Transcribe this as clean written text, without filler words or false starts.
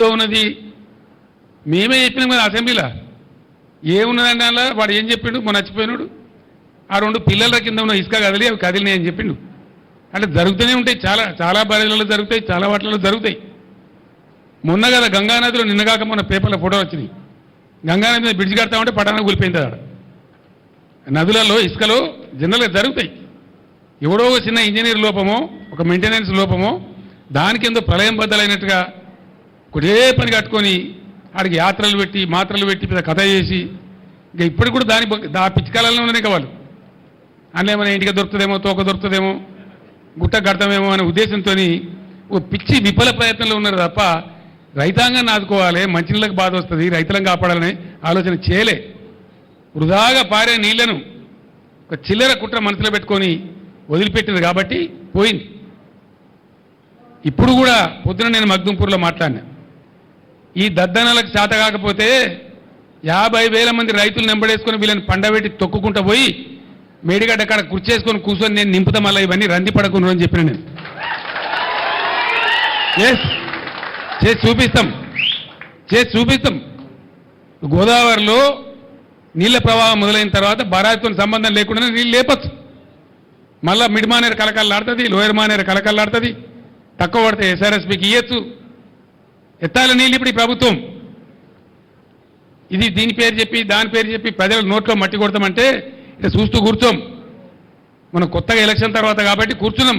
ఉన్నది మేమే చెప్పినాం కదా అసెంబ్లీలో ఏమున్నదండి అలా వాడు ఏం చెప్పిండు మొన్న నచ్చిపోయినాడు ఆ రెండు పిల్లల కింద ఉన్న ఇసుక కదిలి అవి కదిలినాయి అని చెప్పిండు అంటే జరుగుతూనే ఉంటాయి చాలా చాలా బరిలలో జరుగుతాయి చాలా వాటిలలో జరుగుతాయి మొన్న కదా గంగానదిలో నిన్నగాక మొన్న పేపర్లో ఫోటో వచ్చినాయి గంగానది మీద బ్రిడ్జ్ కడతామంటే పట్టణం కూలిపోయింది ఆడ నదులలో ఇసుకలో జనరల్గా జరుగుతాయి ఎవడో చిన్న ఇంజనీర్ లోపమో ఒక మెయింటెనెన్స్ లోపమో దానికి ఎంతో ప్రళయం బద్దలైనట్టుగా ఒకటే పని కట్టుకొని ఆడికి యాత్రలు పెట్టి మాత్రలు పెట్టి పెద్ద కథ చేసి ఇంకా ఇప్పుడు కూడా ఆ పిచ్చికాలంలో ఉన్నాయి వాళ్ళు అందులో ఏమైనా ఇంటికి దొరుకుతుందేమో తోక దొరుకుతుందేమో గుట్ట కడతామేమో అనే ఉద్దేశంతో ఓ పిచ్చి విఫల ప్రయత్నంలో ఉన్నారు తప్ప రైతాంగాన్ని ఆదుకోవాలి మంచినీళ్ళకి బాధ వస్తుంది రైతులను కాపాడాలనే ఆలోచన చేయలే వృధాగా పారే నీళ్లను ఒక చిల్లర కుట్ర మనసులో పెట్టుకొని వదిలిపెట్టింది కాబట్టి పోయింది ఇప్పుడు కూడా పొద్దున నేను మగ్దుంపూర్లో మాట్లాడినా ఈ దద్దనలకు చేత కాకపోతే 50,000 మంది రైతులు నెంబడేసుకొని వీళ్ళని పండబెట్టి తొక్కుకుంటూ పోయి మేడిగడ్డ కాడ కుర్చేసుకొని కూర్చొని నేను నింపుతా మళ్ళీ ఇవన్నీ రంది పడకుండా అని చెప్పిన నేను చేసి చూపిస్తాం గోదావరిలో నీళ్ళ ప్రవాహం మొదలైన తర్వాత బరాయితో సంబంధం లేకుండా నీళ్ళు లేపచ్చు మళ్ళీ మిడ్ మానేరు కలకల్లాడుతుంది లోయర్ మానేరు కలకల్లాడుతుంది తక్కువ పడితే ఎస్ఆర్ఎస్పీకి ఇవ్వచ్చు ఎత్తాల నీళ్ళు ఇప్పుడు ఈ ప్రభుత్వం ఇది దీని పేరు చెప్పి దాని పేరు చెప్పి ప్రజల నోట్లో మట్టి కొడతామంటే ఇక చూస్తూ కూర్చోం మనం కొత్తగా ఎలక్షన్ తర్వాత కాబట్టి కూర్చున్నాం